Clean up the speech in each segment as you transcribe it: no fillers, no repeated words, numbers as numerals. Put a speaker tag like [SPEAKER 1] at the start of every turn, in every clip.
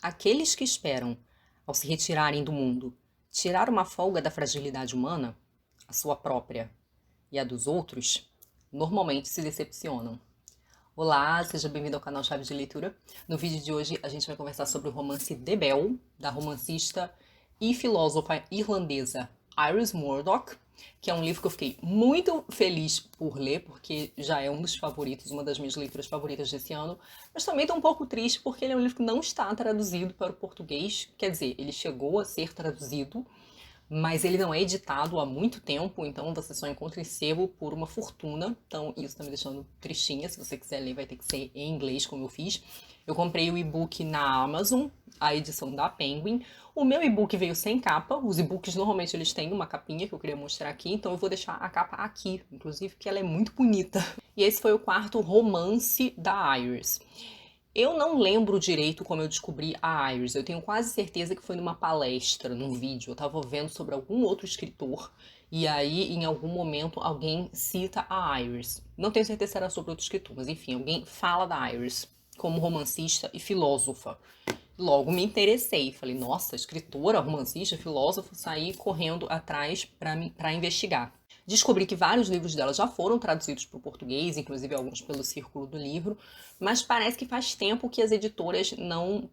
[SPEAKER 1] Aqueles que esperam, ao se retirarem do mundo, tirar uma folga da fragilidade humana, a sua própria e a dos outros, normalmente se decepcionam. Olá, seja bem-vindo ao canal Chave de Leitura. No vídeo de hoje a gente vai conversar sobre o romance The Bell, da romancista e filósofa irlandesa Iris Murdoch, que é um livro que eu fiquei muito feliz por ler, porque já é um dos favoritos, uma das minhas leituras favoritas desse ano, mas também estou um pouco triste porque ele é um livro que não está traduzido para o português, quer dizer, ele chegou a ser traduzido, mas ele não é editado há muito tempo, então você só encontra em sebo por uma fortuna. Então isso tá me deixando tristinha. Se você quiser ler, vai ter que ser em inglês, como eu fiz. Eu comprei o e-book na Amazon, a edição da Penguin. O meu e-book veio sem capa. Os e-books normalmente eles têm uma capinha que eu queria mostrar aqui, então eu vou deixar a capa aqui, inclusive, que ela é muito bonita. E esse foi o quarto romance da Iris. Eu não lembro direito como eu descobri a Iris. Eu tenho quase certeza que foi numa palestra, num vídeo. Eu tava vendo sobre algum outro escritor e aí, em algum momento, alguém cita a Iris. Não tenho certeza se era sobre outro escritor, mas enfim, alguém fala da Iris como romancista e filósofa. Logo me interessei. Falei, nossa, escritora, romancista, filósofa, saí correndo atrás para investigar. Descobri que vários livros dela já foram traduzidos para o português, inclusive alguns pelo Círculo do Livro, mas parece que faz tempo que as editoras não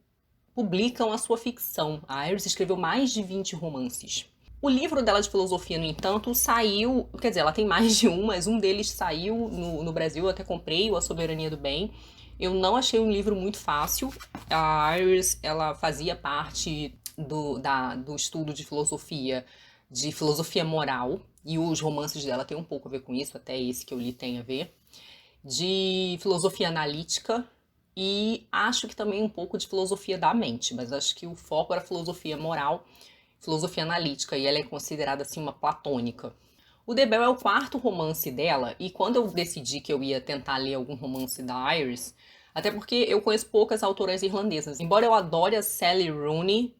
[SPEAKER 1] publicam a sua ficção. A Iris escreveu mais de 20 romances. O livro dela de filosofia, no entanto, saiu, quer dizer, ela tem mais de um, mas um deles saiu no Brasil, eu até comprei, o A Soberania do Bem. Eu não achei um livro muito fácil. A Iris, ela fazia parte do estudo de filosofia moral, e os romances dela têm um pouco a ver com isso, até esse que eu li tem a ver, de filosofia analítica e acho que também um pouco de filosofia da mente, mas acho que o foco era filosofia moral, filosofia analítica, e ela é considerada assim uma platônica. O The Bell é o quarto romance dela, e quando eu decidi que eu ia tentar ler algum romance da Iris, até porque eu conheço poucas autoras irlandesas, embora eu adore a Sally Rooney,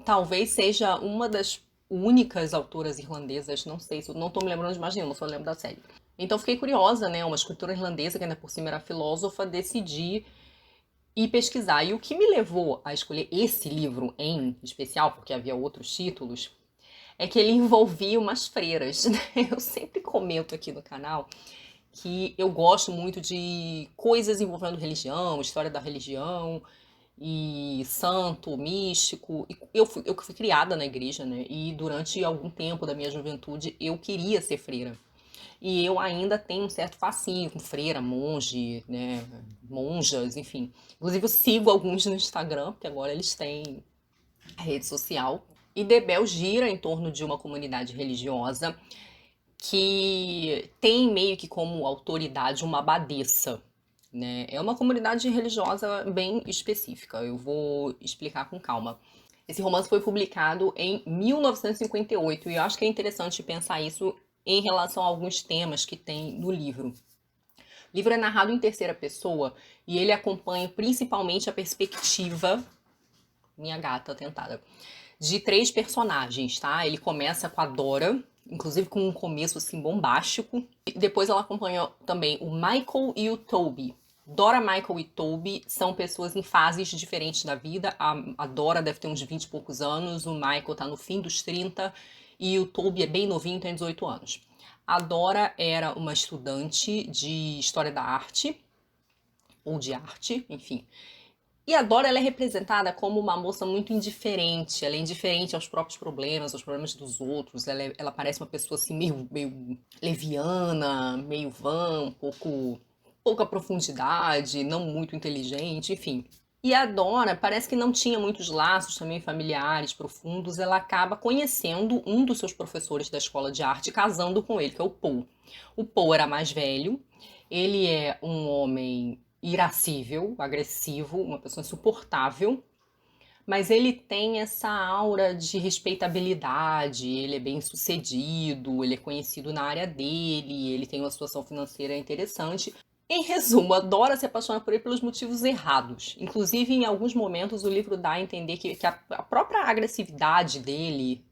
[SPEAKER 1] talvez seja uma das únicas autoras irlandesas, não sei, não tô me lembrando de mais nenhuma, só lembro da série. Então fiquei curiosa, né, uma escritora irlandesa que ainda por cima era filósofa, decidi ir pesquisar. E o que me levou a escolher esse livro em especial, porque havia outros títulos, é que ele envolvia umas freiras, né? Eu sempre comento aqui no canal que eu gosto muito de coisas envolvendo religião, história da religião, e santo, místico. Eu fui criada na igreja, né? E durante algum tempo da minha juventude eu queria ser freira. E eu ainda tenho um certo fascínio com freira, monge, né? Monjas, enfim. Inclusive eu sigo alguns no Instagram, porque agora eles têm a rede social. E Debel gira em torno de uma comunidade religiosa que tem meio que como autoridade uma abadesa, né? É uma comunidade religiosa bem específica. Eu vou explicar com calma. Esse romance foi publicado em 1958 e eu acho que é interessante pensar isso em relação a alguns temas que tem no livro. O livro é narrado em terceira pessoa e ele acompanha principalmente a perspectiva, minha gata tentada, de três personagens, tá? Ele começa com a Dora, inclusive com um começo assim bombástico. E depois ela acompanha também o Michael e o Toby. Dora, Michael e Toby são pessoas em fases diferentes da vida. A Dora deve ter uns 20 e poucos anos, o Michael tá no fim dos 30 e o Toby é bem novinho, tem 18 anos. A Dora era uma estudante de História da Arte, ou de arte, enfim. E a Dora ela é representada como uma moça muito indiferente. Ela é indiferente aos próprios problemas, aos problemas dos outros. Ela parece uma pessoa assim meio leviana, meio vã, pouca profundidade, não muito inteligente, enfim. E a Dora parece que não tinha muitos laços também familiares profundos. Ela acaba conhecendo um dos seus professores da escola de arte, casando com ele, que é o Paul. O Paul era mais velho. Ele é um homem irascível, agressivo, uma pessoa insuportável, mas ele tem essa aura de respeitabilidade, ele é bem sucedido, ele é conhecido na área dele, ele tem uma situação financeira interessante. Em resumo, a Dora se apaixona por ele pelos motivos errados. Inclusive, em alguns momentos, o livro dá a entender que a própria agressividade dele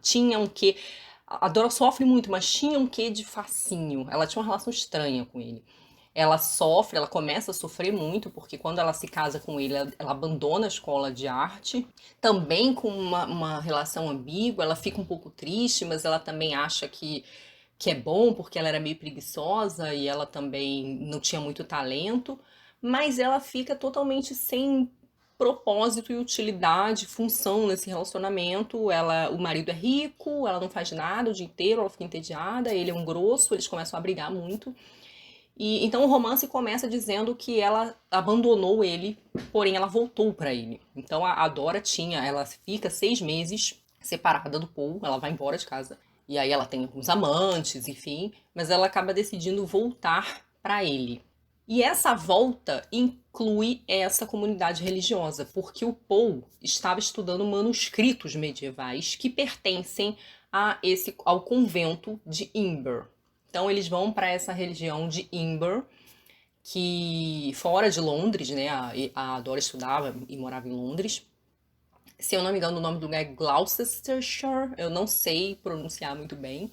[SPEAKER 1] tinha um quê. A Dora sofre muito, mas tinha um quê de fascínio. Ela tinha uma relação estranha com ele. Ela sofre, ela começa a sofrer muito, porque quando ela se casa com ele, ela abandona a escola de arte. Também com uma relação ambígua, ela fica um pouco triste, mas ela também acha que é bom, porque ela era meio preguiçosa e ela também não tinha muito talento. Mas ela fica totalmente sem propósito e utilidade, função nesse relacionamento. O marido é rico, ela não faz nada o dia inteiro, ela fica entediada, ele é um grosso, eles começam a brigar muito. E então o romance começa dizendo que ela abandonou ele, porém ela voltou para ele. Então a Dora ela fica 6 meses separada do Paul, ela vai embora de casa. E aí ela tem alguns amantes, enfim, mas ela acaba decidindo voltar para ele. E essa volta inclui essa comunidade religiosa, porque o Paul estava estudando manuscritos medievais que pertencem ao convento de Imber. Então eles vão para essa região de Imber, que fora de Londres, né? A Dora estudava e morava em Londres. Se eu não me engano, o nome do lugar é Gloucestershire, eu não sei pronunciar muito bem.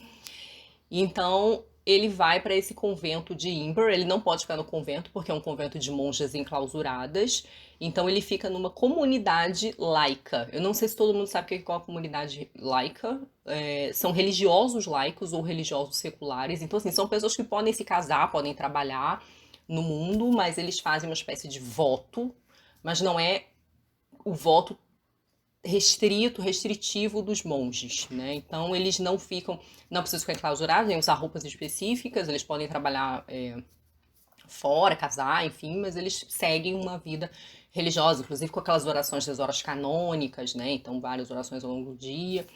[SPEAKER 1] Então ele vai para esse convento de Imber. Ele não pode ficar no convento porque é um convento de monjas enclausuradas. Então ele fica numa comunidade laica. Eu não sei se todo mundo sabe o que é uma comunidade laica. São religiosos laicos ou religiosos seculares. Então, assim, são pessoas que podem se casar, podem trabalhar no mundo, mas eles fazem uma espécie de voto, mas não é o voto restritivo dos monges, né? Então eles não precisam ficar enclausurados, nem usar roupas específicas, eles podem trabalhar fora, casar, enfim, mas eles seguem uma vida religiosa, inclusive com aquelas orações das horas canônicas, né? Então várias orações ao longo do dia.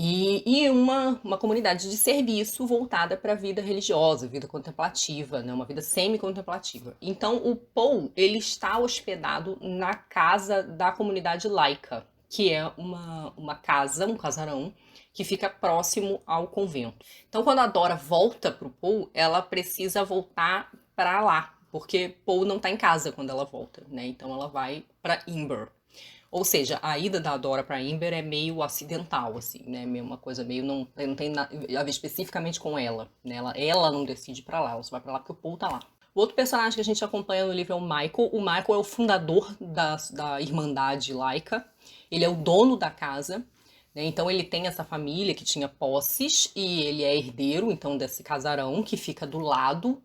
[SPEAKER 1] E uma comunidade de serviço voltada para a vida religiosa, vida contemplativa, né? Uma vida semi-contemplativa. Então, o Paul, ele está hospedado na casa da comunidade laica, que é uma casa, um casarão, que fica próximo ao convento. Então, quando a Dora volta para o Paul, ela precisa voltar para lá, porque Paul não está em casa quando ela volta, né? Então, ela vai para Imber. Ou seja, a ida da Dora para Imber é meio acidental, assim, né? Uma coisa meio não tem nada a ver especificamente com ela, né? Ela não decide para lá, ela só vai para lá porque o Paul tá lá. O outro personagem que a gente acompanha no livro é o Michael. O Michael é o fundador da Irmandade Laica. Ele é o dono da casa, né? Então ele tem essa família que tinha posses e ele é herdeiro, então, desse casarão que fica do lado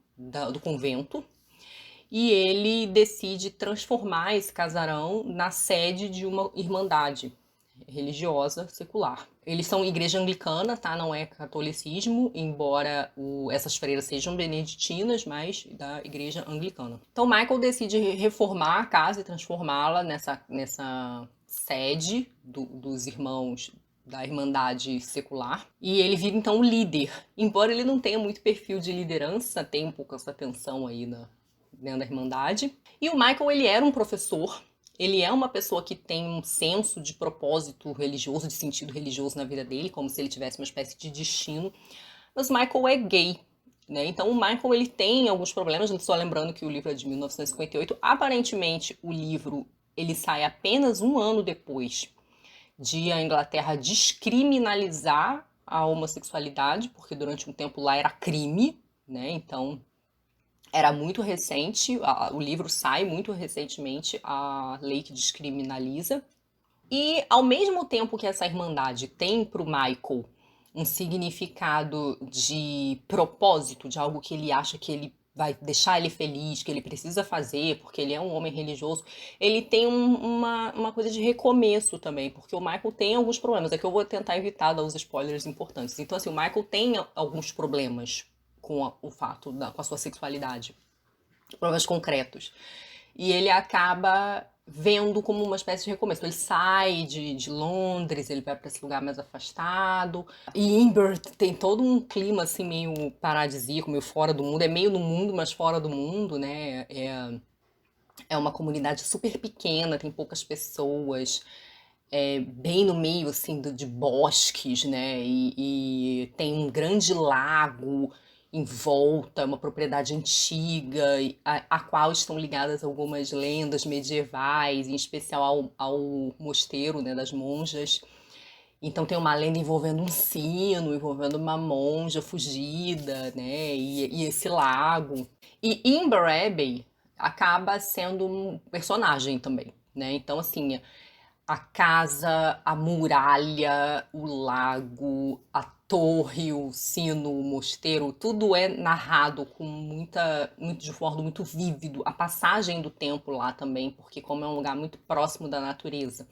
[SPEAKER 1] do convento, e ele decide transformar esse casarão na sede de uma irmandade religiosa secular. Eles são igreja anglicana, tá? Não é catolicismo, embora essas freiras sejam beneditinas, mas da igreja anglicana. Então Michael decide reformar a casa e transformá-la nessa sede dos irmãos da Irmandade Secular. E ele vira então o líder. Embora ele não tenha muito perfil de liderança, tem um pouco essa tensão aí dentro da Irmandade. E o Michael, ele era um professor, ele é uma pessoa que tem um senso de propósito religioso, de sentido religioso na vida dele, como se ele tivesse uma espécie de destino. Mas o Michael é gay, né? Então o Michael, ele tem alguns problemas, só lembrando que o livro é de 1958. Aparentemente, o livro ele sai apenas um ano depois de a Inglaterra descriminalizar a homossexualidade, porque durante um tempo lá era crime, né? Então era muito recente, o livro sai muito recentemente, a lei que descriminaliza. E ao mesmo tempo que essa irmandade tem para o Michael um significado de propósito, de algo que ele acha que ele vai deixar ele feliz, que ele precisa fazer, porque ele é um homem religioso, ele tem uma coisa de recomeço também, porque o Michael tem alguns problemas. É que eu vou tentar evitar dar os spoilers importantes. Então, assim, o Michael tem alguns problemas com o fato, com a sua sexualidade, problemas concretos. E ele acaba vendo como uma espécie de recomeço. Ele sai de Londres, ele vai para esse lugar mais afastado. E Imber tem todo um clima assim meio paradisíaco, meio fora do mundo. É meio no mundo, mas fora do mundo, né? É uma comunidade super pequena, tem poucas pessoas. Bem no meio assim de bosques, né? E tem um grande lago em volta, uma propriedade antiga, a qual estão ligadas algumas lendas medievais, em especial ao mosteiro, né, das monjas. Então tem uma lenda envolvendo um sino, envolvendo uma monja fugida, né? E esse lago. E Imber Abbey acaba sendo um personagem também, né? Então, assim, a casa, a muralha, o lago, a torre, o sino, o mosteiro, tudo é narrado com de forma muito vívido. A passagem do tempo lá também, porque como é um lugar muito próximo da natureza,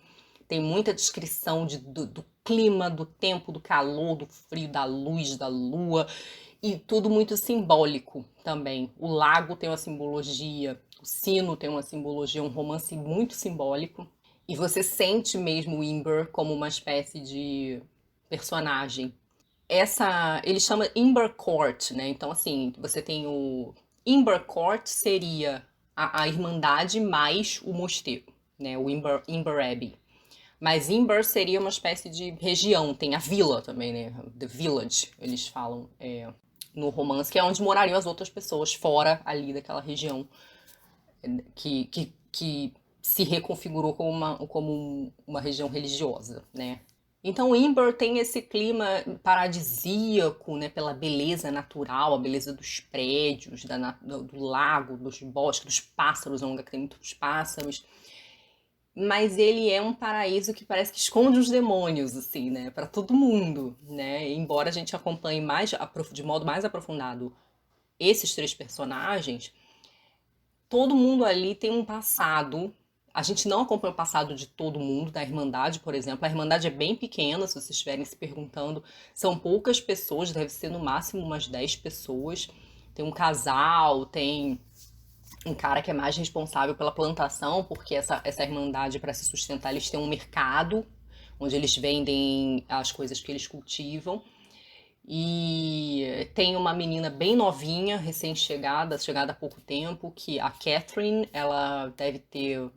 [SPEAKER 1] tem muita descrição do clima, do tempo, do calor, do frio, da luz, da lua, e tudo muito simbólico também. O lago tem uma simbologia, o sino tem uma simbologia, um romance muito simbólico. E você sente mesmo o Imber como uma espécie de personagem. Ele chama Imber Court, né? Então, assim, você tem o Imber Court seria a Irmandade mais o mosteiro, né? O Imber Abbey. Mas Imber seria uma espécie de região, tem a vila também, né? The Village, eles falam no romance, que é onde morariam as outras pessoas, fora ali daquela região que se reconfigurou como uma região religiosa, né? Então, Imber tem esse clima paradisíaco, né, pela beleza natural, a beleza dos prédios, do lago, dos bosques, dos pássaros, é um lugar que tem muitos pássaros. Mas ele é um paraíso que parece que esconde os demônios, assim, né, para todo mundo, né? Embora a gente acompanhe de modo mais aprofundado esses três personagens, todo mundo ali tem um passado. A gente não acompanha o passado de todo mundo, da Irmandade, por exemplo. A Irmandade é bem pequena, se vocês estiverem se perguntando. São poucas pessoas, deve ser no máximo umas 10 pessoas. Tem um casal, tem um cara que é mais responsável pela plantação, porque essa Irmandade, para se sustentar, eles têm um mercado onde eles vendem as coisas que eles cultivam. E tem uma menina bem novinha, recém-chegada, chegada há pouco tempo, que a Catherine, ela deve ter.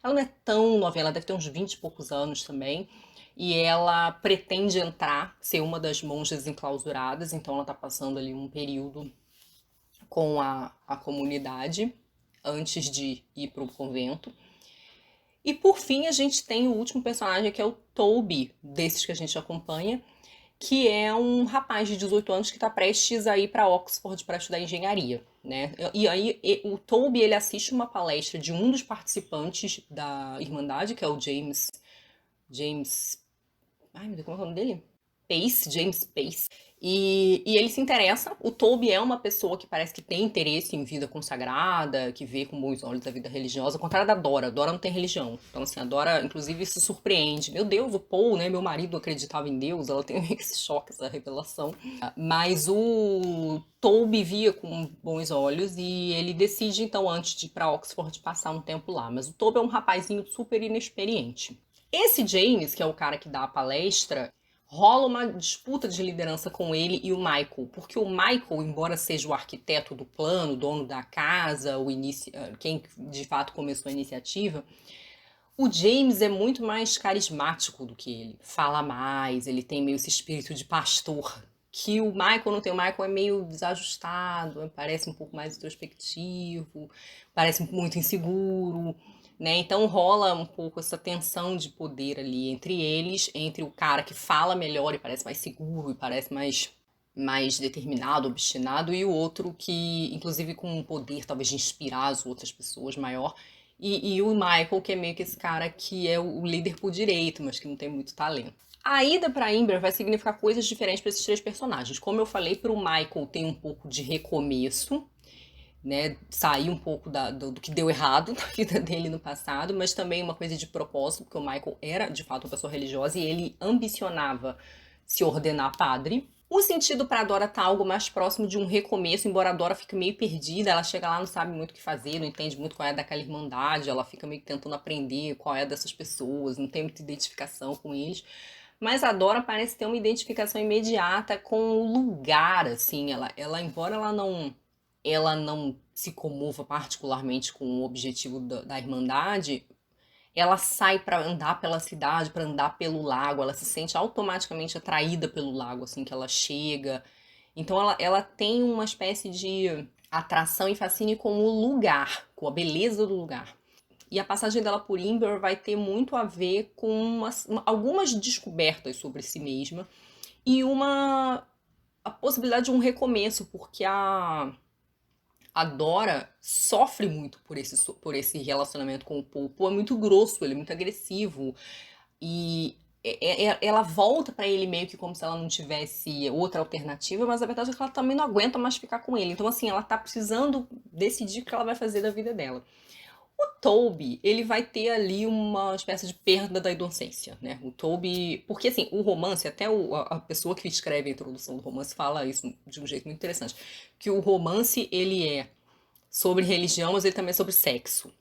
[SPEAKER 1] Ela não é tão novinha, ela deve ter uns 20 e poucos anos também. E ela pretende entrar, ser uma das monjas enclausuradas, então ela tá passando ali um período com a comunidade antes de ir pro convento. E por fim, a gente tem o último personagem, que é o Toby, desses que a gente acompanha, que é um rapaz de 18 anos que está prestes a ir para Oxford para estudar engenharia, né? E aí o Toby, ele assiste uma palestra de um dos participantes da Irmandade, que é o James, ai meu Deus, como é o nome dele? James Pace. E ele se interessa. O Toby é uma pessoa que parece que tem interesse em vida consagrada, que vê com bons olhos a vida religiosa, ao contrário da Dora. Dora não tem religião. Então, assim, a Dora, inclusive, se surpreende. Meu Deus, o Paul, né? Meu marido acreditava em Deus. Ela tem meio que esse choque, essa revelação. Mas o Toby via com bons olhos e ele decide, então, antes de ir pra Oxford, passar um tempo lá. Mas o Toby é um rapazinho super inexperiente. Esse James, que é o cara que dá a palestra, rola uma disputa de liderança com ele e o Michael, porque o Michael, embora seja o arquiteto do plano, o dono da casa, quem de fato começou a iniciativa, o James é muito mais carismático do que ele, fala mais, ele tem meio esse espírito de pastor, que o Michael não tem. O Michael é meio desajustado, parece um pouco mais introspectivo, parece muito inseguro, né? Então rola um pouco essa tensão de poder ali entre eles, entre o cara que fala melhor e parece mais seguro e parece mais determinado, obstinado, e o outro que, inclusive com um poder talvez de inspirar as outras pessoas maior. E o Michael, que é meio que esse cara que é o líder por direito, mas que não tem muito talento. A ida para Imber vai significar coisas diferentes para esses três personagens. Como eu falei, para o Michael tem um pouco de recomeço, né? Sair um pouco do que deu errado na vida dele no passado, mas também uma coisa de propósito, porque o Michael era de fato uma pessoa religiosa e ele ambicionava se ordenar padre. O sentido para a Dora tá algo mais próximo de um recomeço, embora a Dora fique meio perdida, ela chega lá, não sabe muito o que fazer, não entende muito qual é daquela irmandade, ela fica meio que tentando aprender qual é dessas pessoas, não tem muita identificação com eles. Mas a Dora parece ter uma identificação imediata com o lugar, assim, embora ela não se comova particularmente com o objetivo da Irmandade, ela sai para andar pela cidade, para andar pelo lago, ela se sente automaticamente atraída pelo lago assim que ela chega. Então ela tem uma espécie de atração e fascínio com o lugar, com a beleza do lugar. E a passagem dela por Imber vai ter muito a ver com algumas descobertas sobre si mesma e a possibilidade de um recomeço, porque a Dora sofre muito por esse relacionamento com o Paul. O Paul é muito grosso, ele é muito agressivo. E ela volta pra ele meio que como se ela não tivesse outra alternativa, mas a verdade é que ela também não aguenta mais ficar com ele. Então, assim, ela tá precisando decidir o que ela vai fazer da vida dela. O Toby, ele vai ter ali uma espécie de perda da inocência, né? O Toby... Porque, assim, o romance, até a pessoa que escreve a introdução do romance fala isso de um jeito muito interessante, que o romance, ele é sobre religião, mas ele também é sobre sexo.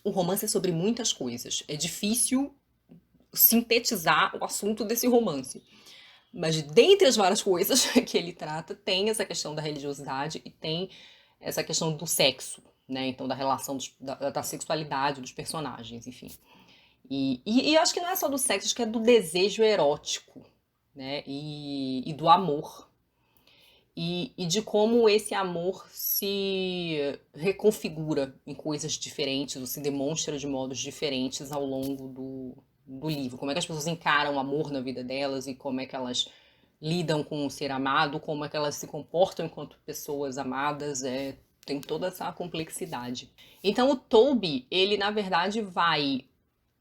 [SPEAKER 1] O romance é sobre muitas coisas. É difícil sintetizar o assunto desse romance. Mas dentre as várias coisas que ele trata, tem essa questão da religiosidade e tem essa questão do sexo, né? Então, da relação da sexualidade dos personagens, enfim. E acho que não é só do sexo, acho que é do desejo erótico, né? E do amor. E de como esse amor se reconfigura em coisas diferentes, ou se demonstra de modos diferentes ao longo do livro. Como é que as pessoas encaram o amor na vida delas e como é que elas lidam com o ser amado, como é que elas se comportam enquanto pessoas amadas, tem toda essa complexidade. Então o Toby, ele na verdade vai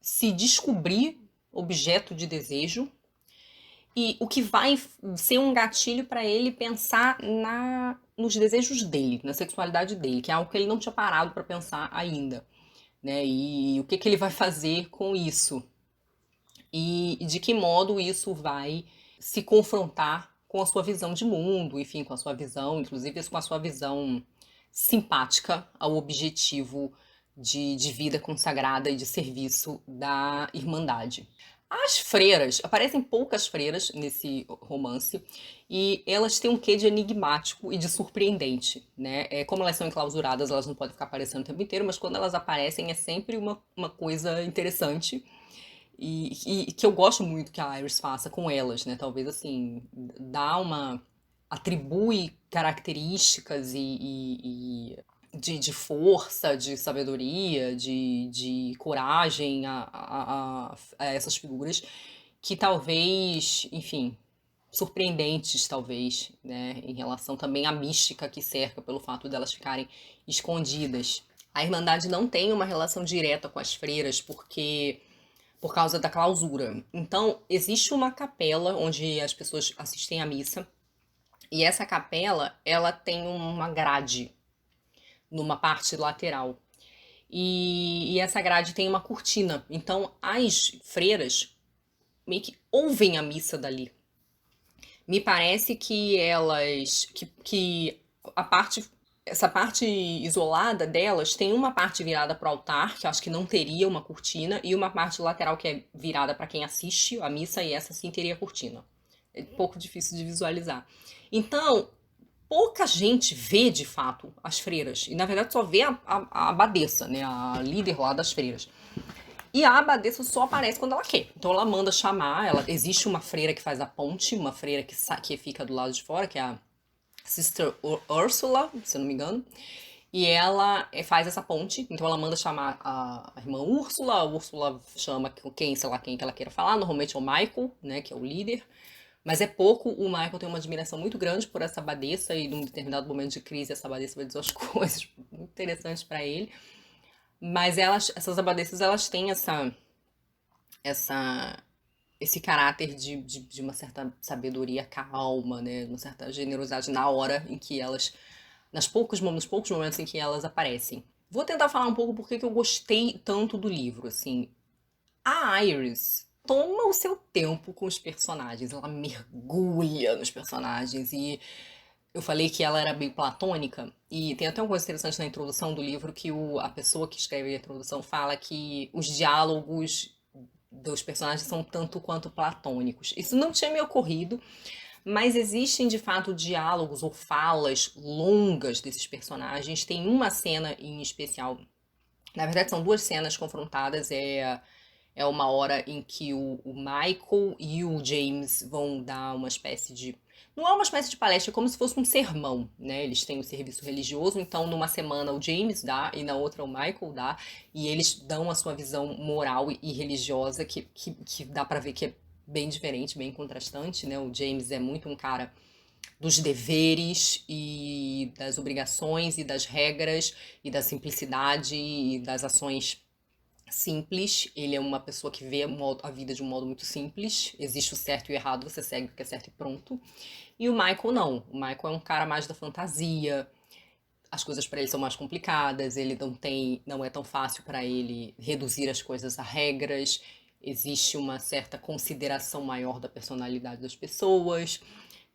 [SPEAKER 1] se descobrir objeto de desejo e o que vai ser um gatilho para ele pensar nos desejos dele, na sexualidade dele, que é algo que ele não tinha parado para pensar ainda, né? E o que ele vai fazer com isso? E de que modo isso vai se confrontar com a sua visão de mundo, enfim, com a sua visão, inclusive com a sua visão simpática ao objetivo de vida consagrada e de serviço da Irmandade. As freiras, aparecem poucas freiras nesse romance, e elas têm um quê de enigmático e de surpreendente, né? Como elas são enclausuradas, elas não podem ficar aparecendo o tempo inteiro, mas quando elas aparecem é sempre uma coisa interessante. E que eu gosto muito que a Iris faça com elas, né? Talvez assim, atribui características de força, de sabedoria, de coragem a essas figuras que talvez, enfim, surpreendentes talvez, né? Em relação também à mística que cerca pelo fato delas ficarem escondidas. A Irmandade não tem uma relação direta com as freiras, porque por causa da clausura. Então, existe uma capela onde as pessoas assistem à missa, e essa capela, ela tem uma grade numa parte lateral. E essa grade tem uma cortina. Então, as freiras meio que ouvem a missa dali. Me parece que que essa parte isolada delas tem uma parte virada para o altar, que eu acho que não teria uma cortina, e uma parte lateral que é virada para quem assiste a missa, e essa sim teria cortina. É um pouco difícil de visualizar. Então, pouca gente vê de fato as freiras, e na verdade só vê a abadesa, né, a líder lá das freiras. E a abadesa só aparece quando ela quer. Então ela manda chamar, existe uma freira que faz a ponte, uma freira que fica do lado de fora, que é a Sister Ursula, se eu não me engano. E ela faz essa ponte, então ela manda chamar a irmã Úrsula, a Úrsula chama sei lá quem que ela queira falar, normalmente é o Michael, né, que é o líder. Mas é pouco, o Michael tem uma admiração muito grande por essa abadesa, e num determinado momento de crise essa abadesa vai dizer as coisas muito interessantes para ele. Mas essas abadesas, elas têm esse caráter de uma certa sabedoria calma, né? Uma certa generosidade na hora em que elas... nos poucos momentos em que elas aparecem. Vou tentar falar um pouco porque que eu gostei tanto do livro, assim. A Iris toma o seu tempo com os personagens, ela mergulha nos personagens, e eu falei que ela era bem platônica, e tem até uma coisa interessante na introdução do livro, que a pessoa que escreve a introdução fala que os diálogos dos personagens são tanto quanto platônicos. Isso não tinha me ocorrido, mas existem de fato diálogos ou falas longas desses personagens. Tem uma cena em especial, na verdade são duas cenas confrontadas, é É uma hora em que o Michael e o James vão dar uma espécie de... Não é uma espécie de palestra, é como se fosse um sermão, né? Eles têm o serviço religioso, então numa semana o James dá e na outra o Michael dá, e eles dão a sua visão moral e religiosa, que dá pra ver que é bem diferente, bem contrastante, né? O James é muito um cara dos deveres e das obrigações e das regras e da simplicidade e das ações simples. Ele é uma pessoa que vê a vida de um modo muito simples. Existe o certo e o errado, você segue o que é certo e pronto. E o Michael não. O Michael é um cara mais da fantasia. As coisas para ele são mais complicadas, ele não é tão fácil para ele reduzir as coisas a regras. Existe uma certa consideração maior da personalidade das pessoas.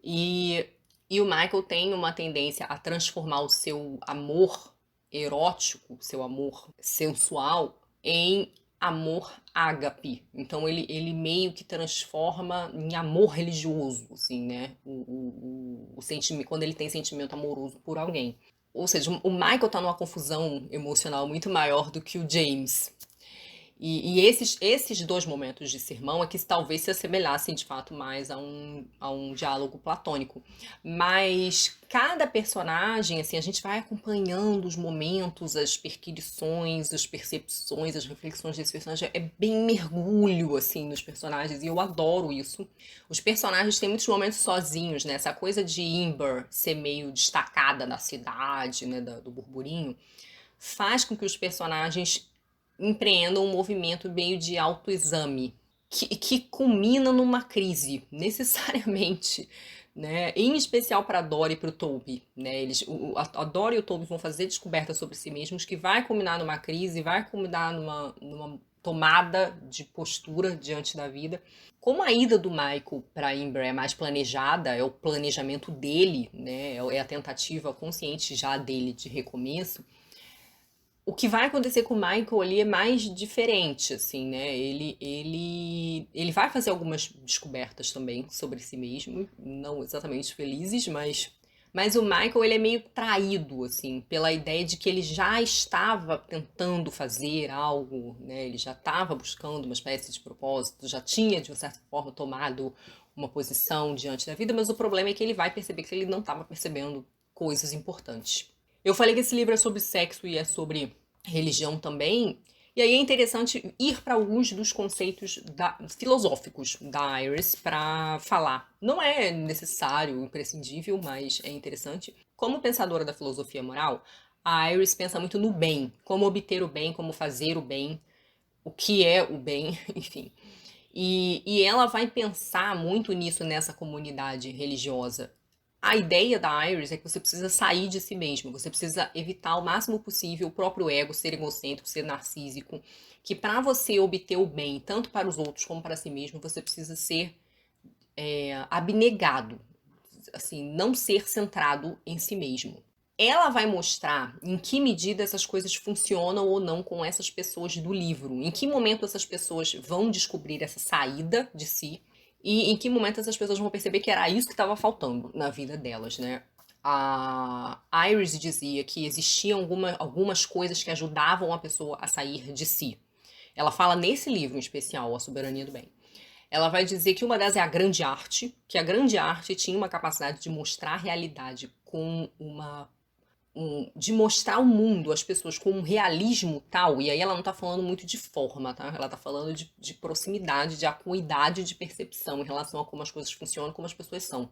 [SPEAKER 1] E, e o Michael tem uma tendência a transformar o seu amor erótico, seu amor sensual, em amor ágape. Então ele meio que transforma em amor religioso, assim, né? O sentimento, quando ele tem sentimento amoroso por alguém. Ou seja, o Michael tá numa confusão emocional muito maior do que o James. E esses dois momentos de sermão é que talvez se assemelhassem de fato mais a um diálogo platônico. Mas cada personagem, assim, a gente vai acompanhando os momentos, as perquisições, as percepções, as reflexões desse personagem. É bem mergulho, assim, nos personagens, e eu adoro isso. Os personagens têm muitos momentos sozinhos, né? Essa coisa de Amber ser meio destacada na cidade, né, do burburinho, faz com que os personagens empreendam um movimento meio de autoexame, que culmina numa crise, necessariamente, né? Em especial para a Dory e para o Toby, né? A Dory e o Toby vão fazer descobertas sobre si mesmos que vai culminar numa crise, vai culminar numa tomada de postura diante da vida. Como a ida do Michael para Amber é mais planejada, é o planejamento dele, né? É a tentativa consciente já dele de recomeço. O que vai acontecer com o Michael ali é mais diferente, assim, né? Ele vai fazer algumas descobertas também sobre si mesmo, não exatamente felizes, mas o Michael, ele é meio traído, assim, pela ideia de que ele já estava tentando fazer algo, né? Ele já estava buscando uma espécie de propósito, já tinha, de uma certa forma, tomado uma posição diante da vida, mas o problema é que ele vai perceber que ele não estava percebendo coisas importantes. Eu falei que esse livro é sobre sexo e é sobre religião também, e aí é interessante ir para alguns dos conceitos filosóficos da Iris para falar. Não é necessário, imprescindível, mas é interessante. Como pensadora da filosofia moral, a Iris pensa muito no bem, como obter o bem, como fazer o bem, o que é o bem, enfim. E ela vai pensar muito nisso nessa comunidade religiosa. A ideia da Iris é que você precisa sair de si mesmo, você precisa evitar o máximo possível o próprio ego, ser egocêntrico, ser narcísico, que para você obter o bem, tanto para os outros como para si mesmo, você precisa ser abnegado, assim, não ser centrado em si mesmo. Ela vai mostrar em que medida essas coisas funcionam ou não com essas pessoas do livro, em que momento essas pessoas vão descobrir essa saída de si e em que momento essas pessoas vão perceber que era isso que estava faltando na vida delas, né? A Iris dizia que existiam algumas coisas que ajudavam a pessoa a sair de si. Ela fala nesse livro em especial, A Soberania do Bem. Ela vai dizer que uma das é a grande arte, que a grande arte tinha uma capacidade de mostrar a realidade com de mostrar o mundo, as pessoas com um realismo tal, e aí ela não tá falando muito de forma, tá? Ela tá falando de proximidade, de acuidade de percepção em relação a como as coisas funcionam, como as pessoas são.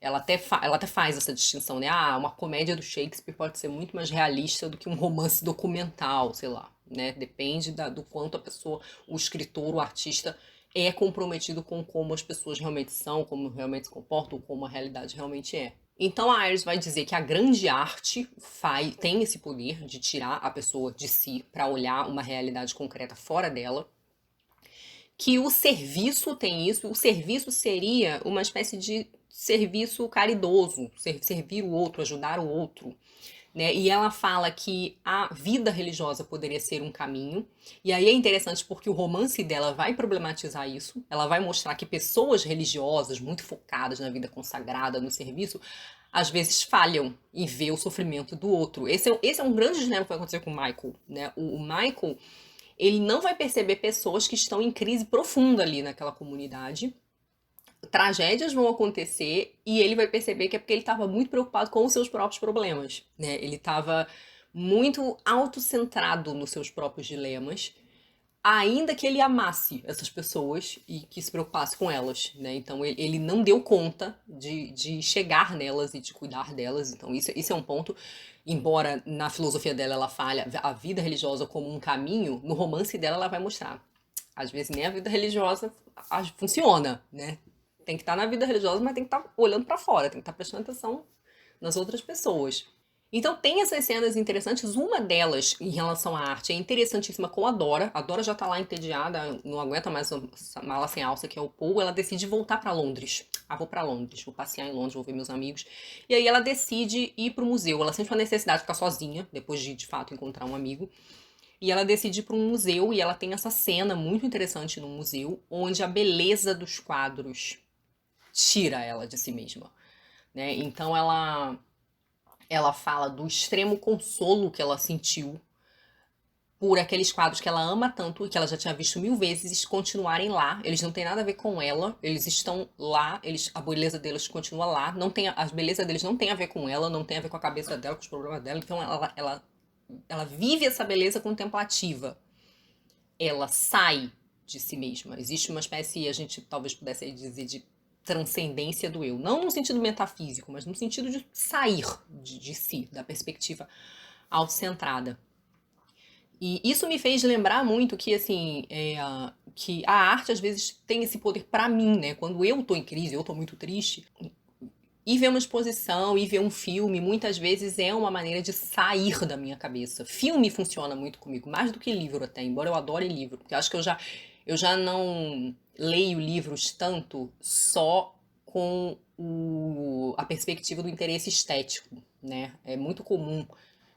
[SPEAKER 1] Ela até faz essa distinção, né? Ah, uma comédia do Shakespeare pode ser muito mais realista do que um romance documental, sei lá, né? Depende do quanto a pessoa, o escritor, o artista é comprometido com como as pessoas realmente são, como realmente se comportam, como a realidade realmente é. Então a Iris vai dizer que a grande arte tem esse poder de tirar a pessoa de si para olhar uma realidade concreta fora dela, que o serviço tem isso, o serviço seria uma espécie de serviço caridoso, servir o outro, ajudar o outro. Né? E ela fala que a vida religiosa poderia ser um caminho, e aí é interessante porque o romance dela vai problematizar isso, ela vai mostrar que pessoas religiosas, muito focadas na vida consagrada, no serviço, às vezes falham em ver o sofrimento do outro. Esse é um grande dilema que vai acontecer com o Michael. Né? O Michael, Ele não vai perceber pessoas que estão em crise profunda ali naquela comunidade. Tragédias vão acontecer e ele vai perceber que é porque ele estava muito preocupado com os seus próprios problemas, né? Ele estava muito autocentrado nos seus próprios dilemas, ainda que ele amasse essas pessoas e que se preocupasse com elas, né? Então ele não deu conta de chegar nelas e de cuidar delas. Então isso é um ponto. Embora na filosofia dela ela fale a vida religiosa como um caminho, no romance dela ela vai mostrar. Às vezes nem a vida religiosa funciona, né? Tem que estar na vida religiosa, mas tem que estar olhando para fora, tem que estar prestando atenção nas outras pessoas. Então tem essas cenas interessantes. Uma delas, em relação à arte, é interessantíssima com a Dora. A Dora já tá lá entediada, não aguenta mais essa mala sem alça, que é o Paul. Ela decide voltar para Londres. Ah, vou para Londres, vou passear em Londres, vou ver meus amigos. E aí ela decide ir pro museu. Ela sente uma necessidade de ficar sozinha, depois de fato, encontrar um amigo. E ela decide ir para um museu e ela tem essa cena muito interessante no museu, onde a beleza dos quadros tira ela de si mesma, né? Então ela fala do extremo consolo que ela sentiu por aqueles quadros que ela ama tanto e que ela já tinha visto 1000 vezes continuarem lá. Eles não têm nada a ver com ela, eles estão lá, a beleza deles continua lá, a beleza deles não tem a ver com ela, não tem a ver com a cabeça dela, com os problemas dela. Então ela vive essa beleza contemplativa. Ela sai de si mesma. Existe uma espécie, a gente talvez pudesse dizer, de transcendência do eu. Não no sentido metafísico, mas no sentido de sair de si, da perspectiva autocentrada. E isso me fez lembrar muito que, assim, que a arte às vezes tem esse poder para mim, né? Quando eu tô em crise, eu tô muito triste, ir ver uma exposição, ir ver um filme, muitas vezes é uma maneira de sair da minha cabeça. Filme funciona muito comigo, mais do que livro até, embora eu adore livro, porque eu acho que eu já não leio livros tanto só com a perspectiva do interesse estético, né? É muito comum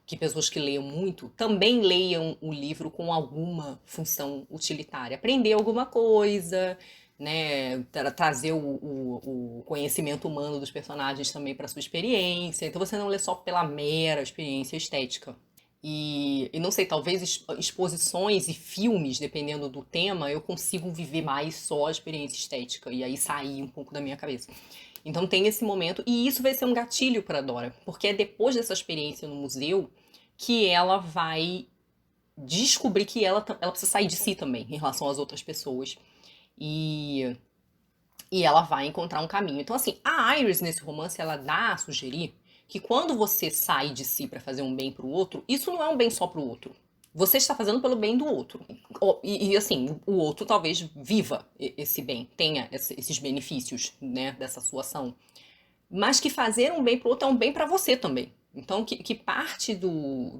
[SPEAKER 1] que pessoas que leiam muito também leiam o livro com alguma função utilitária. Aprender alguma coisa, né? Trazer o conhecimento humano dos personagens também para sua experiência. Então você não lê só pela mera experiência estética. E não sei, talvez exposições e filmes, dependendo do tema, eu consigo viver mais só a experiência estética e aí sair um pouco da minha cabeça. Então tem esse momento, e isso vai ser um gatilho para Dora, porque é depois dessa experiência no museu que ela vai descobrir que ela precisa sair de si também em relação às outras pessoas. E ela vai encontrar um caminho. Então, assim, a Iris nesse romance, ela dá a sugerir que quando você sai de si para fazer um bem pro outro, isso não é um bem só pro outro. Você está fazendo pelo bem do outro. Assim, o outro talvez viva esse bem, tenha esses benefícios, né, dessa sua ação. Mas que fazer um bem pro outro é um bem para você também. Então, que parte do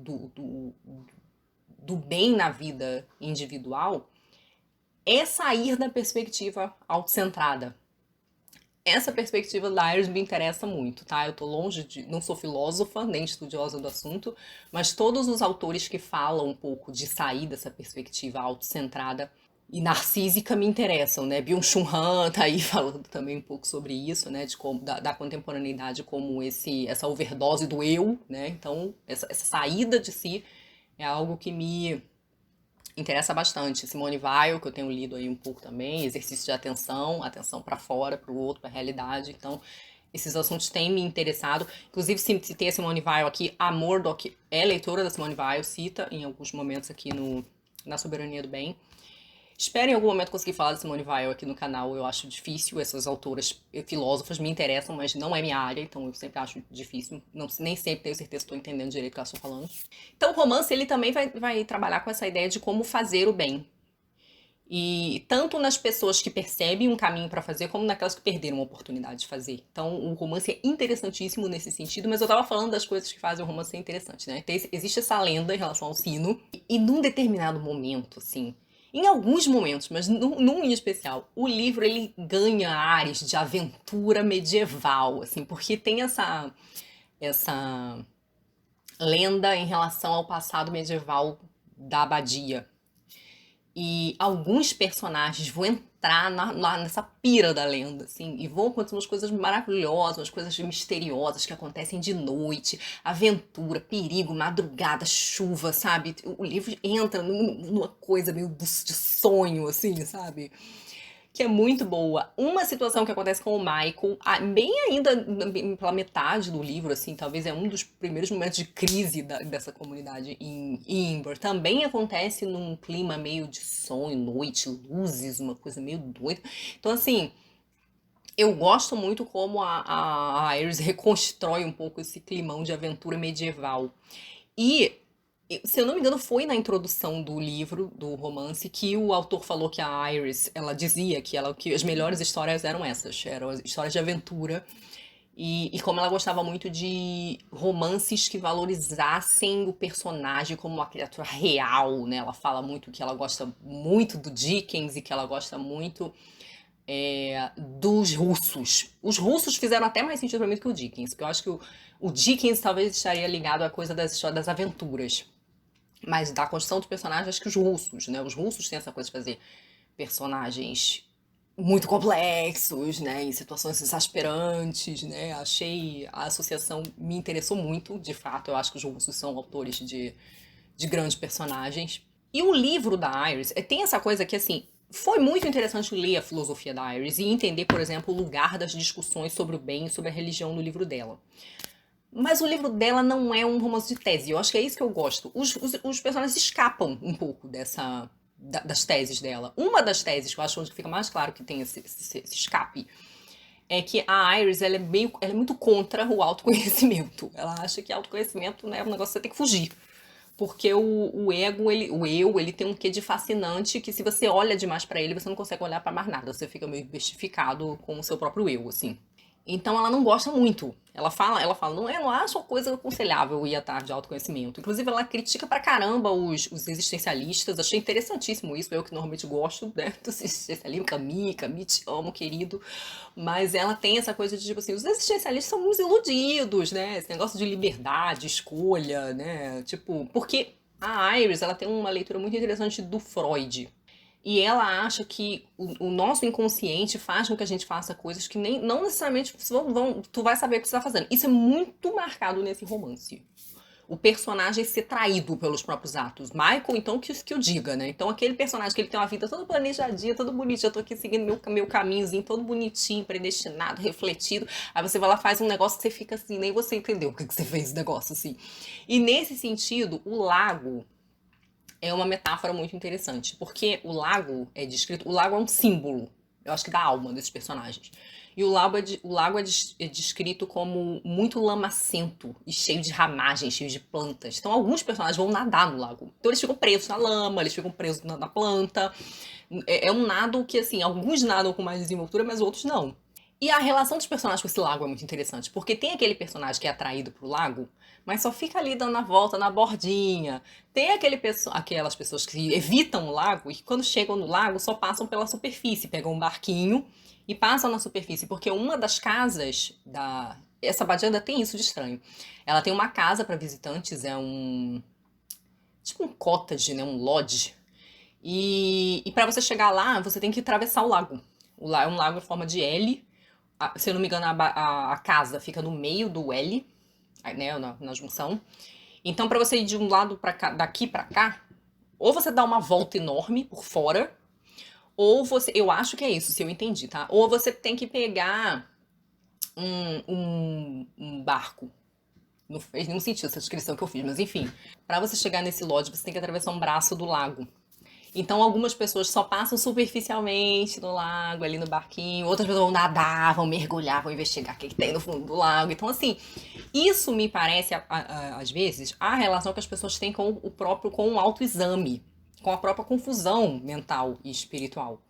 [SPEAKER 1] bem na vida individual é sair da perspectiva autocentrada. Essa perspectiva da Iris me interessa muito, tá? Eu tô longe de... não sou filósofa, nem estudiosa do assunto, mas todos os autores que falam um pouco de sair dessa perspectiva autocentrada e narcísica me interessam, né? Byung-Chul Han tá aí falando também um pouco sobre isso, né? De como, da contemporaneidade como essa overdose do eu, né? Então, essa saída de si é algo que me interessa bastante. Simone Weil, que eu tenho lido aí um pouco também, exercício de atenção para fora, para o outro, para a realidade. Então, esses assuntos têm me interessado. Inclusive, citei a Simone Weil aqui, a Murdoch é leitora da Simone Weil, cita em alguns momentos aqui na Soberania do Bem. Espero em algum momento conseguir falar de Simone Weil aqui no canal. Eu acho difícil, essas autoras filósofas me interessam, mas não é minha área, então eu sempre acho difícil. Nem sempre tenho certeza que estou entendendo direito o que elas estão falando. Então o romance ele também vai trabalhar com essa ideia de como fazer o bem. E tanto nas pessoas que percebem um caminho para fazer, como naquelas que perderam a oportunidade de fazer. Então o romance é interessantíssimo nesse sentido, mas eu tava falando das coisas que fazem o romance ser interessante, né? Existe essa lenda em relação ao sino, e num determinado momento, assim, em alguns momentos, mas num em especial, o livro ele ganha ares de aventura medieval, assim, porque tem essa lenda em relação ao passado medieval da abadia. E alguns personagens vão entrar nessa pira da lenda, assim, e vão acontecer umas coisas maravilhosas, umas coisas misteriosas que acontecem de noite, aventura, perigo, madrugada, chuva, sabe? O livro entra numa coisa meio de sonho, assim, sabe? Que é muito boa. Uma situação que acontece com o Michael, bem ainda pela metade do livro, assim, talvez é um dos primeiros momentos de crise dessa comunidade em Ember, também acontece num clima meio de sonho, noite, luzes, uma coisa meio doida. Então, assim, eu gosto muito como a Iris reconstrói um pouco esse climão de aventura medieval. E se eu não me engano, foi na introdução do livro, do romance, que o autor falou que a Iris, ela dizia que as melhores histórias eram essas, eram as histórias de aventura. E como ela gostava muito de romances que valorizassem o personagem como uma criatura real, né? Ela fala muito que ela gosta muito do Dickens e que ela gosta muito dos russos. Os russos fizeram até mais sentido pra mim do que o Dickens, porque eu acho que o Dickens talvez estaria ligado à coisa das histórias das aventuras. Mas da construção dos personagens, acho que os russos, né? Os russos têm essa coisa de fazer personagens muito complexos, né? Em situações exasperantes, né? Achei a associação me interessou muito, de fato. Eu acho que os russos são autores de grandes personagens. E o livro da Iris tem essa coisa que, assim, foi muito interessante ler a filosofia da Iris e entender, por exemplo, o lugar das discussões sobre o bem e sobre a religião no livro dela. Mas o livro dela não é um romance de tese. Eu acho que é isso que eu gosto. Os personagens escapam um pouco das teses dela. Uma das teses que eu acho onde fica mais claro que tem esse escape é que a Iris ela é muito contra o autoconhecimento. Ela acha que autoconhecimento, né, é um negócio que você tem que fugir. Porque o ego, ele tem um quê de fascinante que se você olha demais pra ele, você não consegue olhar pra mais nada. Você fica meio bestificado com o seu próprio eu, assim. Então ela não gosta muito. Ela fala, não, eu não acho uma coisa aconselhável ir atrás de autoconhecimento. Inclusive, ela critica pra caramba os existencialistas. Achei interessantíssimo isso. Eu que normalmente gosto, né, dos existencialistas. Camus, te amo, querido. Mas ela tem essa coisa de, tipo assim, os existencialistas são uns iludidos, né? Esse negócio de liberdade, escolha, né? Tipo, porque a Iris, ela tem uma leitura muito interessante do Freud. E ela acha que o nosso inconsciente faz com que a gente faça coisas que nem, não necessariamente tu vai saber o que você está fazendo. Isso é muito marcado nesse romance. O personagem ser traído pelos próprios atos. Michael, então, que o diga, né? Então, aquele personagem que ele tem uma vida toda planejadinha, todo bonitinho, eu tô aqui seguindo meu caminhozinho, todo bonitinho, predestinado, refletido. Aí você vai lá, faz um negócio que você fica assim, nem você entendeu o que você fez esse negócio, assim. E nesse sentido, o lago é uma metáfora muito interessante, porque o lago é um símbolo, eu acho que da alma desses personagens. E o lago é descrito como muito lamacento e cheio de ramagens, cheio de plantas. Então alguns personagens vão nadar no lago. Então eles ficam presos na lama, eles ficam presos na planta. É um nado que, assim, alguns nadam com mais desenvoltura, mas outros não. E a relação dos personagens com esse lago é muito interessante, porque tem aquele personagem que é atraído pro lago, mas só fica ali dando a volta na bordinha. Tem aquelas pessoas que evitam o lago e que quando chegam no lago só passam pela superfície, pegam um barquinho e passam na superfície, porque uma das casas da essa abadia ainda tem isso de estranho. Ela tem uma casa para visitantes, é um tipo um cottage, né, um lodge. E para você chegar lá, você tem que atravessar o lago. É um lago em forma de L. Se eu não me engano, a casa fica no meio do L, né, na junção. Então, para você ir de um lado para cá, daqui para cá, ou você dá uma volta enorme por fora, ou você, eu acho que é isso, se eu entendi, tá? Ou você tem que pegar um barco. Não fez nenhum sentido essa descrição que eu fiz, mas enfim. Para você chegar nesse lodge, você tem que atravessar um braço do lago. Então, algumas pessoas só passam superficialmente no lago, ali no barquinho, outras pessoas vão nadar, vão mergulhar, vão investigar o que tem no fundo do lago. Então, assim, isso me parece, às vezes, a relação que as pessoas têm com o autoexame, com a própria confusão mental e espiritual.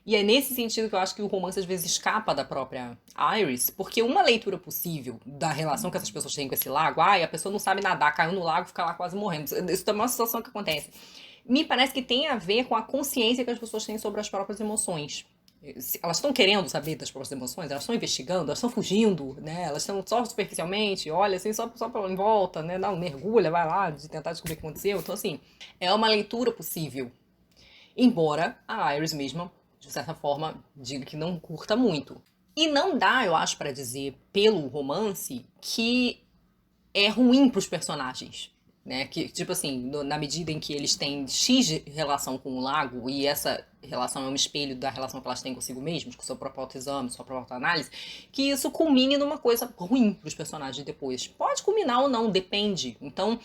[SPEAKER 1] E é nesse sentido que eu acho que o romance às vezes escapa da própria Iris, porque uma leitura possível da relação que essas pessoas têm com esse lago, a pessoa não sabe nadar, caiu no lago, fica lá quase morrendo. Isso também é uma situação que acontece. Me parece que tem a ver com a consciência que as pessoas têm sobre as próprias emoções. Elas estão querendo saber das próprias emoções, elas estão investigando, elas estão fugindo, né? Elas estão só superficialmente, olha assim, só em volta, né? Dá um mergulho, vai lá, de tentar descobrir o que aconteceu. Então, assim, é uma leitura possível. Embora a Iris mesma de certa forma, diga que não curta muito. E não dá, eu acho, pra dizer, pelo romance, que é ruim pros personagens. Né? Que, tipo assim, na medida em que eles têm X relação com o lago, e essa relação é um espelho da relação que elas têm consigo mesmos, com seu próprio autoexame, sua própria análise, que isso culmine numa coisa ruim pros personagens depois. Pode culminar ou não, depende. Então,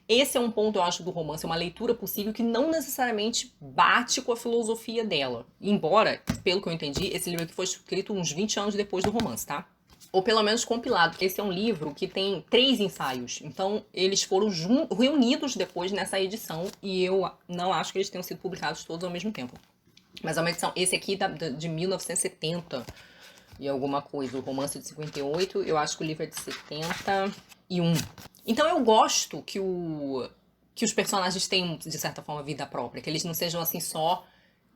[SPEAKER 1] esse é um ponto, eu acho, do romance, é uma leitura possível que não necessariamente bate com a filosofia dela. Embora, pelo que eu entendi, esse livro aqui foi escrito uns 20 anos depois do romance, tá? Ou pelo menos compilado. Esse é um livro que tem 3 ensaios. Então, eles foram reunidos depois nessa edição. E eu não acho que eles tenham sido publicados todos ao mesmo tempo. Mas é uma edição. Esse aqui de 1970 e alguma coisa. O romance é de 58. Eu acho que o livro é de 71. Então, eu gosto que os personagens tenham, de certa forma, vida própria. Que eles não sejam, assim, só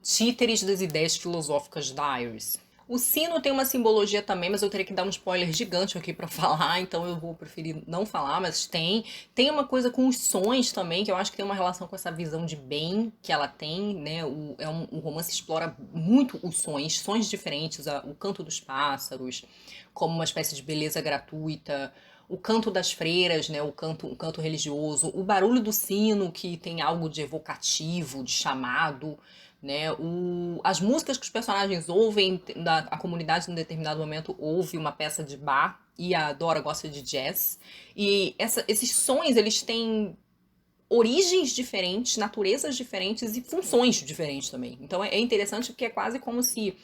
[SPEAKER 1] títeres das ideias filosóficas da Iris. O sino tem uma simbologia também, mas eu teria que dar um spoiler gigante aqui pra falar, então eu vou preferir não falar, mas tem. Tem uma coisa com os sons também, que eu acho que tem uma relação com essa visão de bem que ela tem, né? O romance explora muito os sons diferentes, o canto dos pássaros, como uma espécie de beleza gratuita, o canto das freiras, né? O canto religioso, o barulho do sino, que tem algo de evocativo, de chamado, né? As músicas que os personagens ouvem, a comunidade em determinado momento ouve uma peça de bar e a Dora gosta de jazz. E esses sons, eles têm origens diferentes, naturezas diferentes e funções diferentes também. Então é interessante porque é quase como se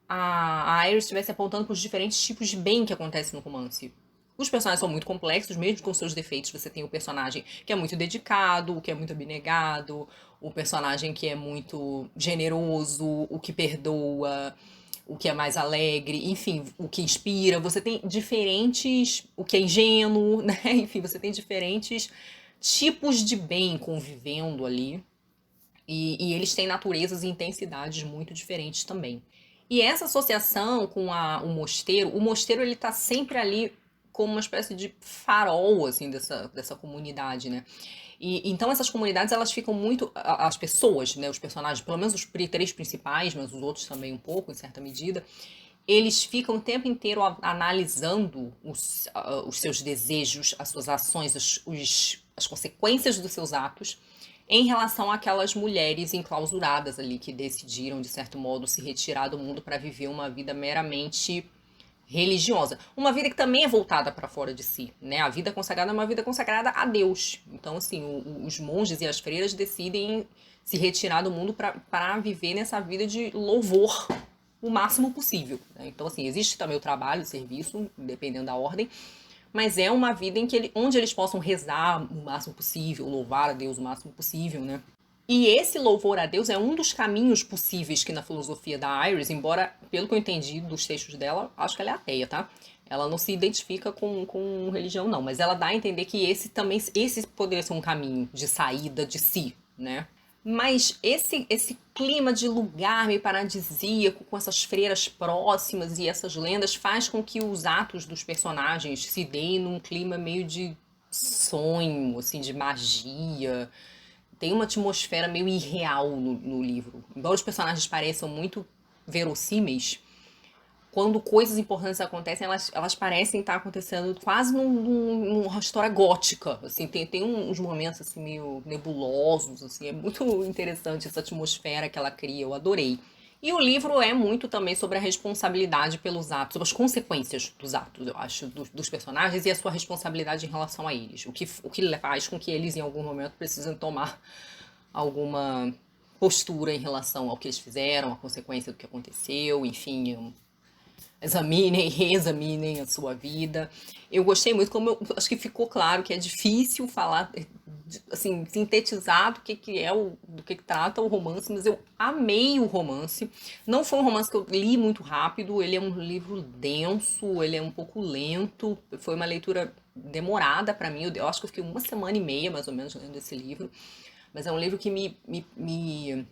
[SPEAKER 1] a Iris estivesse apontando para os diferentes tipos de bem que acontecem no romance. Os personagens são muito complexos, mesmo com seus defeitos. Você tem o personagem que é muito dedicado, o que é muito abnegado, o personagem que é muito generoso, o que perdoa, o que é mais alegre, enfim, o que inspira. Você tem diferentes. O que é ingênuo, né? Enfim, você tem diferentes tipos de bem convivendo ali. E eles têm naturezas e intensidades muito diferentes também. E essa associação com o mosteiro ele tá sempre ali como uma espécie de farol, assim, dessa comunidade, né? Então essas comunidades, elas ficam muito... As pessoas, né, os personagens, pelo menos os 3 principais, mas os outros também um pouco, em certa medida, eles ficam o tempo inteiro analisando os seus desejos, as suas ações, as consequências dos seus atos, em relação àquelas mulheres enclausuradas ali, que decidiram, de certo modo, se retirar do mundo para viver uma vida meramente religiosa. Uma vida que também é voltada para fora de si, né? A vida consagrada é uma vida consagrada a Deus. Então, assim, os monges e as freiras decidem se retirar do mundo para viver nessa vida de louvor o máximo possível, né? Então, assim, existe também o trabalho, o serviço, dependendo da ordem, mas é uma vida em que onde eles possam rezar o máximo possível, louvar a Deus o máximo possível, né? E esse louvor a Deus é um dos caminhos possíveis que na filosofia da Iris, embora, pelo que eu entendi dos textos dela, acho que ela é ateia, tá? Ela não se identifica com religião, não, mas ela dá a entender que esse poderia ser um caminho de saída de si, né? Mas esse clima de lugar meio paradisíaco, com essas freiras próximas e essas lendas, faz com que os atos dos personagens se deem num clima meio de sonho, assim, de magia. Tem uma atmosfera meio irreal no livro. Embora os personagens pareçam muito verossímeis, quando coisas importantes acontecem, elas parecem estar acontecendo quase numa história gótica, assim, tem uns momentos, assim, meio nebulosos, assim, é muito interessante essa atmosfera que ela cria, eu adorei. E o livro é muito também sobre a responsabilidade pelos atos, sobre as consequências dos atos, eu acho, dos personagens e a sua responsabilidade em relação a eles. O que faz com que eles, em algum momento, precisem tomar alguma postura em relação ao que eles fizeram, a consequência do que aconteceu, enfim, examinem, reexaminem a sua vida. Eu gostei muito, como eu acho que ficou claro que é difícil falar, assim, sintetizar do que trata o romance, mas eu amei o romance. Não foi um romance que eu li muito rápido, ele é um livro denso, ele é um pouco lento, foi uma leitura demorada para mim, eu acho que eu fiquei 1 semana e meia, mais ou menos, lendo esse livro, mas é um livro que me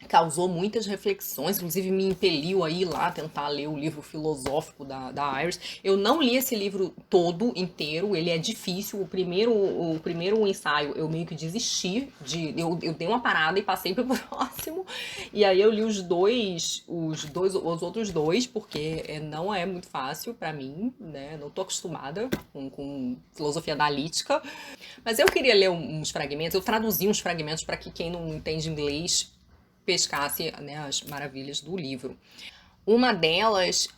[SPEAKER 1] causou muitas reflexões, inclusive me impeliu a ir lá tentar ler o livro filosófico da Iris. Eu não li esse livro todo, inteiro, ele é difícil. O primeiro ensaio eu meio que desisti, eu dei uma parada e passei pro próximo, e aí eu li os outros dois, porque não é muito fácil pra mim, né? Não tô acostumada com filosofia analítica, mas eu queria ler uns fragmentos, eu traduzi uns fragmentos para que quem não entende inglês pescasse, né, as maravilhas do livro. Uma delas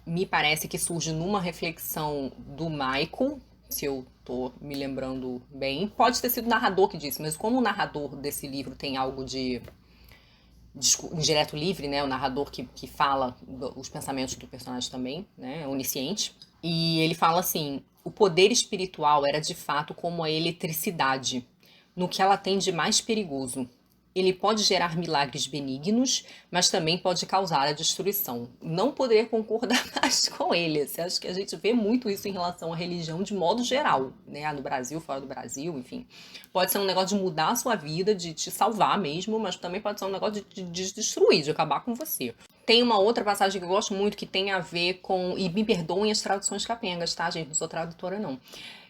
[SPEAKER 1] me parece que surge numa reflexão do Michael, se eu tô me lembrando bem. Pode ter sido o narrador que disse, mas como o narrador desse livro tem algo de indireto livre, né? O narrador que fala os pensamentos do personagem também, né? É onisciente. E ele fala assim: o poder espiritual era de fato como a eletricidade, no que ela tem de mais perigoso. Ele pode gerar milagres benignos, mas também pode causar a destruição. Não poderia concordar mais com ele. Acho que a gente vê muito isso em relação à religião de modo geral, né? No Brasil, fora do Brasil, enfim. Pode ser um negócio de mudar a sua vida, de te salvar mesmo, mas também pode ser um negócio de destruir, de acabar com você. Tem uma outra passagem que eu gosto muito que tem a ver com. E me perdoem as traduções capengas, tá, gente? Não sou tradutora, não.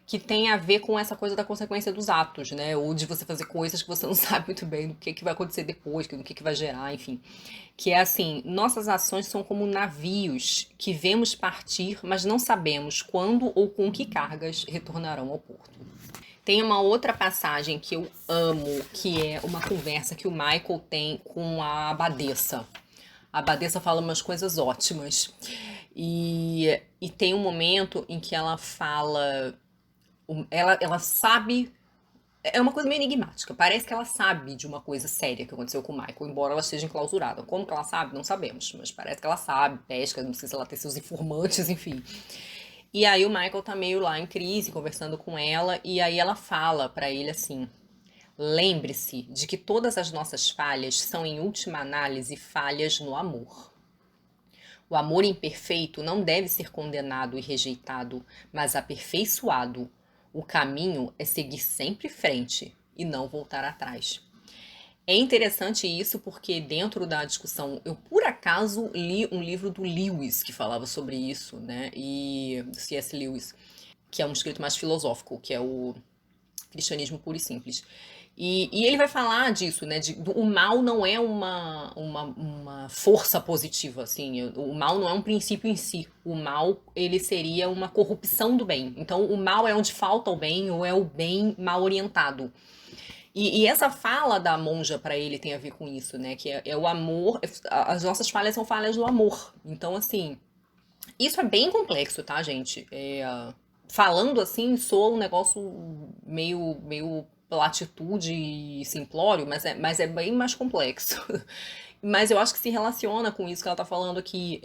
[SPEAKER 1] Que tem a ver com essa coisa da consequência dos atos, né? Ou de você fazer coisas que você não sabe muito bem do que vai acontecer depois, do que vai gerar, enfim. Que é assim: nossas ações são como navios que vemos partir, mas não sabemos quando ou com que cargas retornarão ao porto. Tem uma outra passagem que eu amo, que é uma conversa que o Michael tem com a abadesa. A abadesa fala umas coisas ótimas. E tem um momento em que ela fala. Ela sabe. É uma coisa meio enigmática. Parece que ela sabe de uma coisa séria que aconteceu com o Michael, embora ela esteja enclausurada. Como que ela sabe? Não sabemos. Mas parece que ela sabe, pesca, não sei se ela tem seus informantes, enfim. E aí o Michael tá meio lá em crise, conversando com ela, e aí ela fala pra ele assim: lembre-se de que todas as nossas falhas são, em última análise, falhas no amor. O amor imperfeito não deve ser condenado e rejeitado, mas aperfeiçoado. O caminho é seguir sempre frente e não voltar atrás. É interessante isso porque dentro da discussão, eu por acaso li um livro do Lewis que falava sobre isso, né? E C.S. Lewis, que é um escrito mais filosófico, que é o Cristianismo Puro e Simples. E ele vai falar disso, né? O mal não é uma força positiva, assim. O mal não é um princípio em si. O mal, ele seria uma corrupção do bem. Então, o mal é onde falta o bem ou é o bem mal orientado. E essa fala da monja pra ele tem a ver com isso, né? Que é o amor. As nossas falhas são falhas do amor. Então, assim, isso é bem complexo, tá, gente? Falando assim, soa um negócio meio platitude e simplório, mas é bem mais complexo. Mas eu acho que se relaciona com isso que ela tá falando aqui.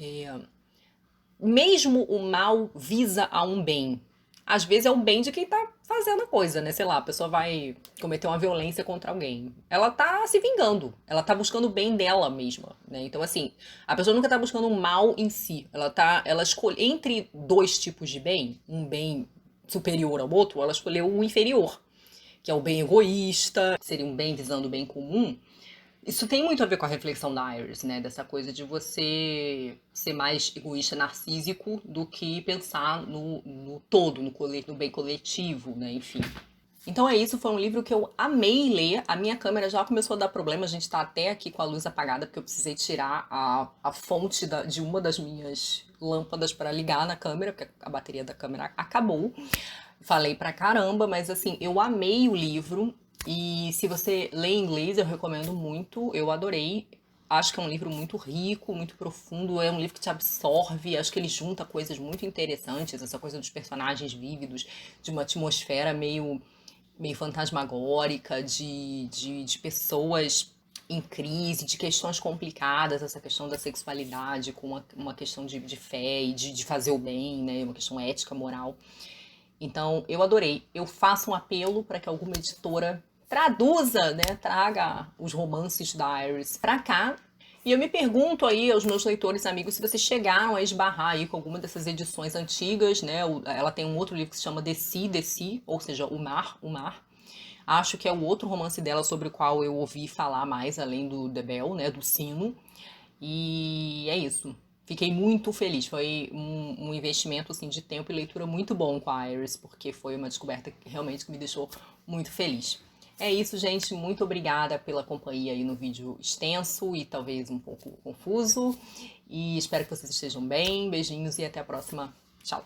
[SPEAKER 1] Mesmo o mal visa a um bem. Às vezes é um bem de quem tá fazendo a coisa, né? Sei lá, a pessoa vai cometer uma violência contra alguém. Ela tá se vingando. Ela tá buscando o bem dela mesma, né? Então, assim, a pessoa nunca tá buscando um mal em si. Ela escolhe entre dois tipos de bem, um bem superior ao outro, ela escolheu o inferior, que é o bem egoísta, que seria um bem visando o bem comum. Isso tem muito a ver com a reflexão da Iris, né? Dessa coisa de você ser mais egoísta, narcísico, do que pensar no todo, no bem coletivo, né? Enfim. Então é isso, foi um livro que eu amei ler. A minha câmera já começou a dar problema, a gente tá até aqui com a luz apagada, porque eu precisei tirar a fonte de uma das minhas lâmpadas para ligar na câmera, porque a bateria da câmera acabou. Falei pra caramba, mas assim, eu amei o livro. E se você lê em inglês, eu recomendo muito, eu adorei. Acho que é um livro muito rico, muito profundo, é um livro que te absorve, acho que ele junta coisas muito interessantes, essa coisa dos personagens vívidos, de uma atmosfera meio fantasmagórica, de pessoas em crise, de questões complicadas, essa questão da sexualidade com uma questão de fé e de fazer o bem, né, uma questão ética, moral. Então, eu adorei. Eu faço um apelo para que alguma editora traduza, né, traga os romances da Iris para cá. E eu me pergunto aí aos meus leitores amigos se vocês chegaram a esbarrar aí com alguma dessas edições antigas, né? Ela tem um outro livro que se chama The Sea, ou seja, o Mar. Acho que é o outro romance dela sobre o qual eu ouvi falar mais, além do The Bell, né, do Sino. E é isso. Fiquei muito feliz. Foi um investimento assim, de tempo e leitura muito bom com a Iris, porque foi uma descoberta que realmente me deixou muito feliz. É isso, gente. Muito obrigada pela companhia aí no vídeo extenso e talvez um pouco confuso. E espero que vocês estejam bem. Beijinhos e até a próxima. Tchau!